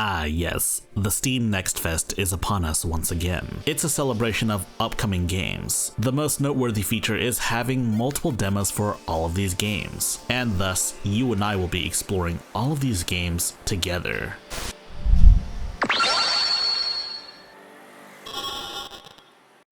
Ah yes, the Steam Next Fest is upon us once again. It's a celebration of upcoming games. The most noteworthy feature is having multiple demos for all of these games, and thus you and I will be exploring all of these games together.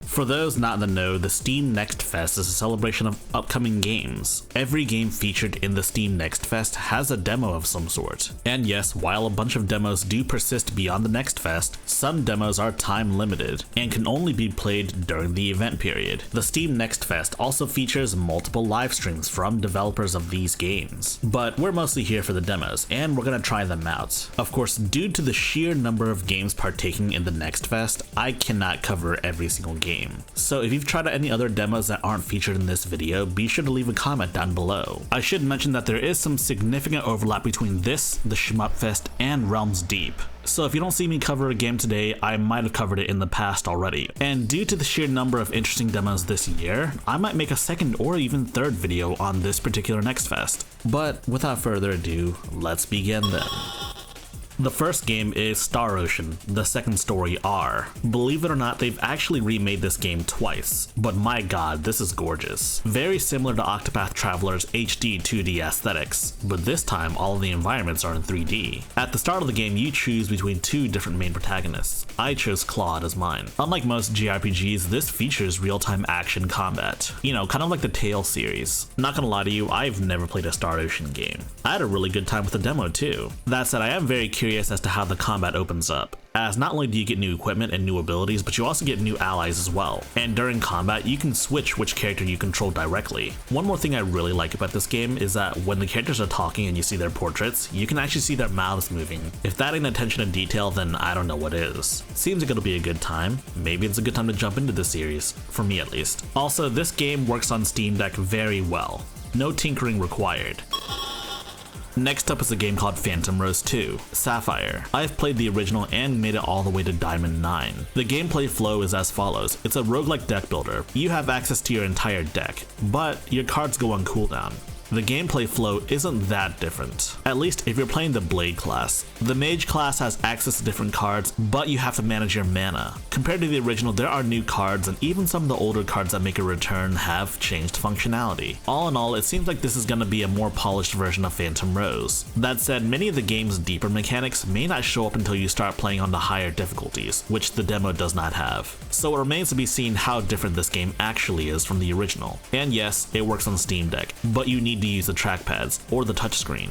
For those not in the know, the Steam Next Fest is a celebration of upcoming games. Every game featured in the Steam Next Fest has a demo of some sort. And yes, while a bunch of demos do persist beyond the Next Fest, some demos are time limited and can only be played during the event period. The Steam Next Fest also features multiple live streams from developers of these games. But we're mostly here for the demos, and we're gonna try them out. Of course, due to the sheer number of games partaking in the Next Fest, I cannot cover every single game. So if you've tried out any other demos that aren't featured in this video, be sure to leave a comment down below. I should mention that there is some significant overlap between this, the Shmup Fest, and Realms Deep. So if you don't see me cover a game today, I might have covered it in the past already. And due to the sheer number of interesting demos this year, I might make a second or even third video on this particular Next Fest. But without further ado, let's begin then. The first game is Star Ocean, The Second Story R. Believe it or not, they've actually remade this game twice, but my god, this is gorgeous. Very similar to Octopath Traveler's HD 2D aesthetics, but this time all of the environments are in 3D. At the start of the game, you choose between two different main protagonists. I chose Claude as mine. Unlike most JRPGs, this features real-time action combat. You know, kind of like the Tales series. Not gonna lie to you, I've never played a Star Ocean game. I had a really good time with the demo too. That said, I am very curious as to how the combat opens up, as not only do you get new equipment and new abilities, but you also get new allies as well. And during combat, you can switch which character you control directly. One more thing I really like about this game is that when the characters are talking and you see their portraits, you can actually see their mouths moving. If that ain't attention to detail, then I don't know what is. Seems like it'll be a good time. Maybe it's a good time to jump into this series, for me at least. Also, this game works on Steam Deck very well. No tinkering required. Next up is a game called Phantom Rose 2, Sapphire. I've played the original and made it all the way to Diamond 9. The gameplay flow is as follows. It's a roguelike deck builder. You have access to your entire deck, but your cards go on cooldown. The gameplay flow isn't that different, at least if you're playing the Blade class. The Mage class has access to different cards, but you have to manage your mana. Compared to the original, there are new cards, and even some of the older cards that make a return have changed functionality. All in all, it seems like this is going to be a more polished version of Phantom Rose. That said, many of the game's deeper mechanics may not show up until you start playing on the higher difficulties, which the demo does not have. So it remains to be seen how different this game actually is from the original. And yes, it works on Steam Deck, but you need to use the trackpads or the touchscreen.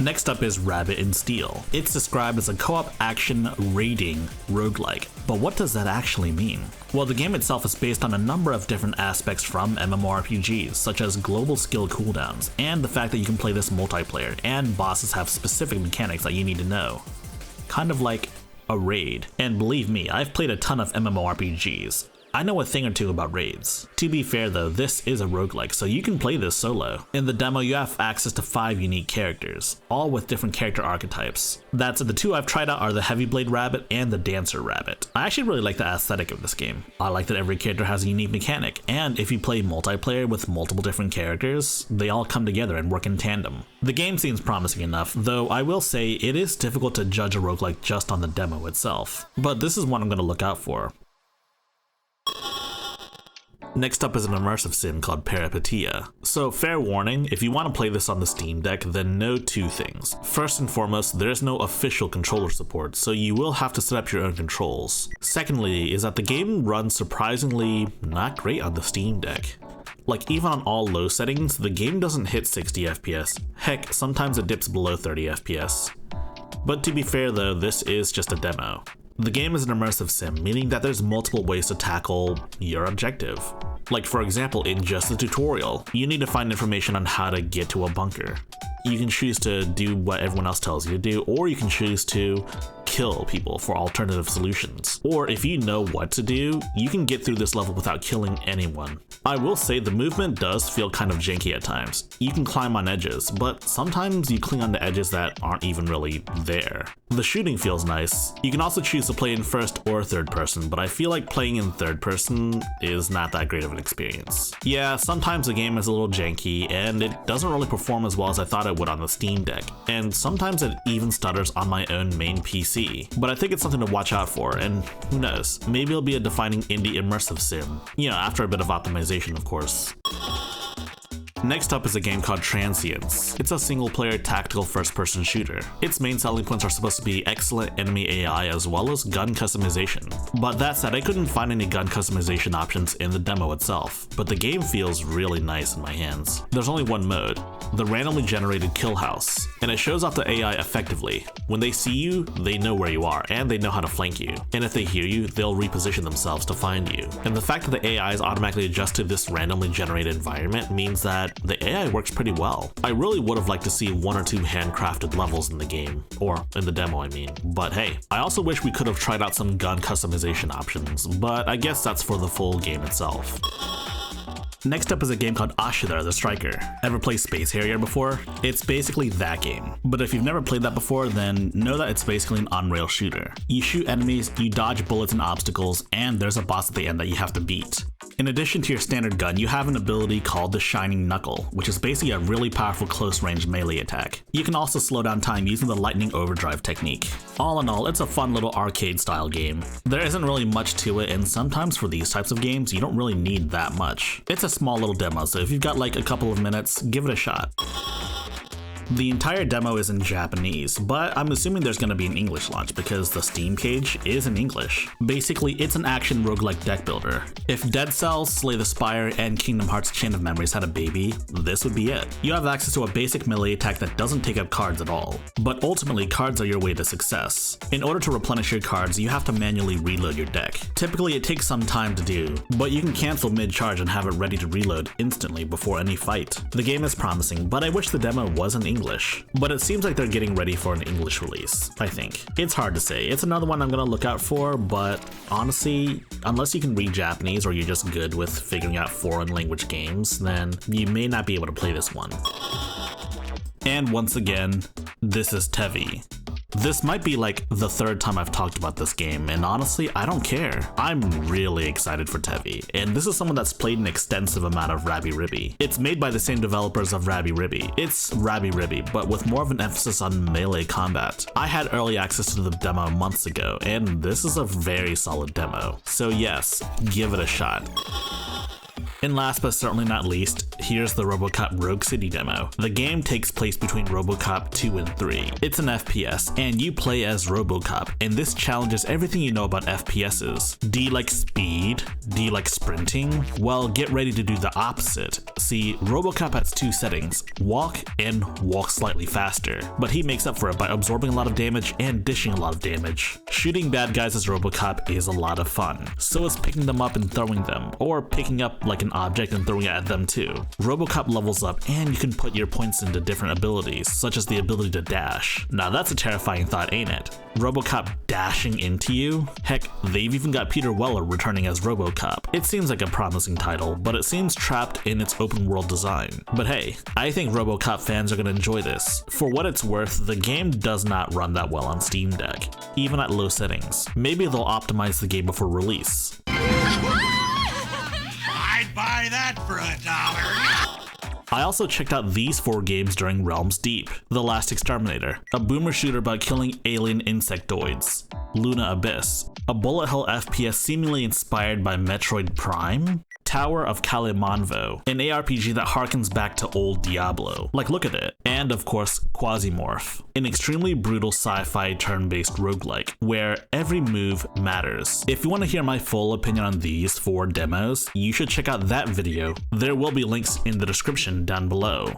Next up is Rabbit in Steel. It's described as a co-op action raiding roguelike, but what does that actually mean? Well, the game itself is based on a number of different aspects from MMORPGs, such as global skill cooldowns, and the fact that you can play this multiplayer, and bosses have specific mechanics that you need to know. Kind of like a raid. And believe me, I've played a ton of MMORPGs. I know a thing or two about raids. To be fair though, this is a roguelike, so you can play this solo. In the demo, you have access to 5 unique characters, all with different character archetypes. That's the two I've tried out are the Heavy Blade Rabbit and the Dancer Rabbit. I actually really like the aesthetic of this game. I like that every character has a unique mechanic, and if you play multiplayer with multiple different characters, they all come together and work in tandem. The game seems promising enough, though I will say it is difficult to judge a roguelike just on the demo itself. But this is one I'm going to look out for. Next up is an immersive sim called Parapatia. So fair warning, if you want to play this on the Steam Deck, then know 2 things. First and foremost, there's no official controller support, so you will have to set up your own controls. Secondly, is that the game runs surprisingly not great on the Steam Deck. Like, even on all low settings, the game doesn't hit 60 FPS. Heck, sometimes it dips below 30 FPS. But to be fair though, this is just a demo. The game is an immersive sim, meaning that there's multiple ways to tackle your objective. Like for example, in just the tutorial, you need to find information on how to get to a bunker. You can choose to do what everyone else tells you to do, or you can choose to kill people for alternative solutions. Or if you know what to do, you can get through this level without killing anyone. I will say the movement does feel kind of janky at times. You can climb on edges, but sometimes you cling on to edges that aren't even really there. The shooting feels nice. You can also choose to play in first or third person, but I feel like playing in third person is not that great of an experience. Yeah, sometimes the game is a little janky and it doesn't really perform as well as I thought it would on the Steam Deck, and sometimes it even stutters on my own main PC. But I think it's something to watch out for, and who knows, maybe it'll be a defining indie immersive sim. You know, after a bit of optimization, of course. Next up is a game called Transience. It's a single-player tactical first-person shooter. Its main selling points are supposed to be excellent enemy AI as well as gun customization. But that said, I couldn't find any gun customization options in the demo itself, but the game feels really nice in my hands. There's only one mode, the randomly generated kill house, and it shows off the AI effectively. When they see you, they know where you are, and they know how to flank you. And if they hear you, they'll reposition themselves to find you. And the fact that the AI is automatically adjusted to this randomly generated environment means that the AI works pretty well. I really would have liked to see 1 or 2 handcrafted levels in the game, or in the demo I mean, but hey. I also wish we could have tried out some gun customization options, but I guess that's for the full game itself. Next up is a game called Ashe the Striker. Ever played Space Harrier before? It's basically that game. But if you've never played that before, then know that it's basically an on-rail shooter. You shoot enemies, you dodge bullets and obstacles, and there's a boss at the end that you have to beat. In addition to your standard gun, you have an ability called the Shining Knuckle, which is basically a really powerful close-range melee attack. You can also slow down time using the lightning overdrive technique. All in all, it's a fun little arcade-style game. There isn't really much to it, and sometimes for these types of games, you don't really need that much. It's a small little demo, so if you've got like a couple of minutes, give it a shot. The entire demo is in Japanese, but I'm assuming there's going to be an English launch because the Steam page is in English. Basically, it's an action roguelike deck builder. If Dead Cells, Slay the Spire, and Kingdom Hearts Chain of Memories had a baby, this would be it. You have access to a basic melee attack that doesn't take up cards at all, but ultimately cards are your way to success. In order to replenish your cards, you have to manually reload your deck. Typically, it takes some time to do, but you can cancel mid-charge and have it ready to reload instantly before any fight. The game is promising, but I wish the demo was in English, but it seems like they're getting ready for an English release, I think. It's hard to say. It's another one I'm gonna look out for, but honestly, unless you can read Japanese or you're just good with figuring out foreign language games, then you may not be able to play this one. And once again, this is Tevy. This might be like the 3rd time I've talked about this game, and honestly, I don't care. I'm really excited for Tevy, and this is someone that's played an extensive amount of Rabi-Ribi. It's made by the same developers of Rabi-Ribi. It's Rabi-Ribi, but with more of an emphasis on melee combat. I had early access to the demo months ago, and this is a very solid demo. So yes, give it a shot. And last but certainly not least, here's the RoboCop Rogue City demo. The game takes place between RoboCop 2 and 3. It's an FPS, and you play as RoboCop, and this challenges everything you know about FPSs. Do you like speed? Do you like sprinting? Well, get ready to do the opposite. See, RoboCop has 2 settings, walk and walk slightly faster, but he makes up for it by absorbing a lot of damage and dishing a lot of damage. Shooting bad guys as RoboCop is a lot of fun. So is picking them up and throwing them, or picking up like an object and throwing it at them too. RoboCop levels up and you can put your points into different abilities, such as the ability to dash. Now that's a terrifying thought, ain't it? RoboCop dashing into you? Heck, they've even got Peter Weller returning as RoboCop. It seems like a promising title, but it seems trapped in its open world design. But hey, I think RoboCop fans are gonna enjoy this. For what it's worth, the game does not run that well on Steam Deck, even at low settings. Maybe they'll optimize the game before release. I'd buy that for $1. I also checked out these 4 games during Realms Deep: The Last Exterminator, a boomer shooter about killing alien insectoids; Luna Abyss, a bullet hell FPS seemingly inspired by Metroid Prime; Tower of Kalimanvo, an ARPG that harkens back to old Diablo. Like, look at it. And of course, Quasimorph, an extremely brutal sci-fi turn-based roguelike, where every move matters. If you want to hear my full opinion on these 4 demos, you should check out that video. There will be links in the description down below.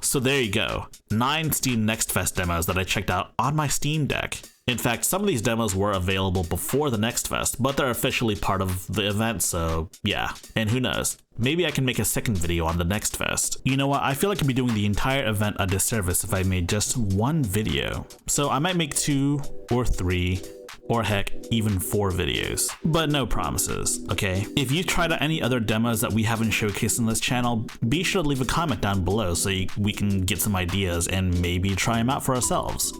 So there you go, 9 Steam Next Fest demos that I checked out on my Steam Deck. In fact, some of these demos were available before the Next Fest, but they're officially part of the event, so yeah. And who knows, Maybe I can make a second video on the next fest. You know what, I feel like I'd be doing the entire event a disservice if I made just one video. So I might make 2 or 3 or heck, even 4 videos. But no promises, okay? If you've tried out any other demos that we haven't showcased on this channel, be sure to leave a comment down below so we can get some ideas and maybe try them out for ourselves.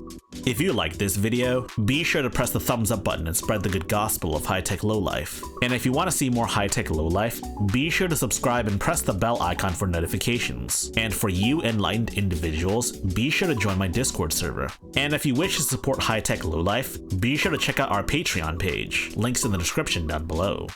If you liked this video, be sure to press the thumbs up button and spread the good gospel of high-tech lowlife. And if you want to see more high-tech lowlife, be sure to subscribe and press the bell icon for notifications. And for you enlightened individuals, be sure to join my Discord server. And if you wish to support high-tech lowlife, be sure to check out our Patreon page. Links in the description down below.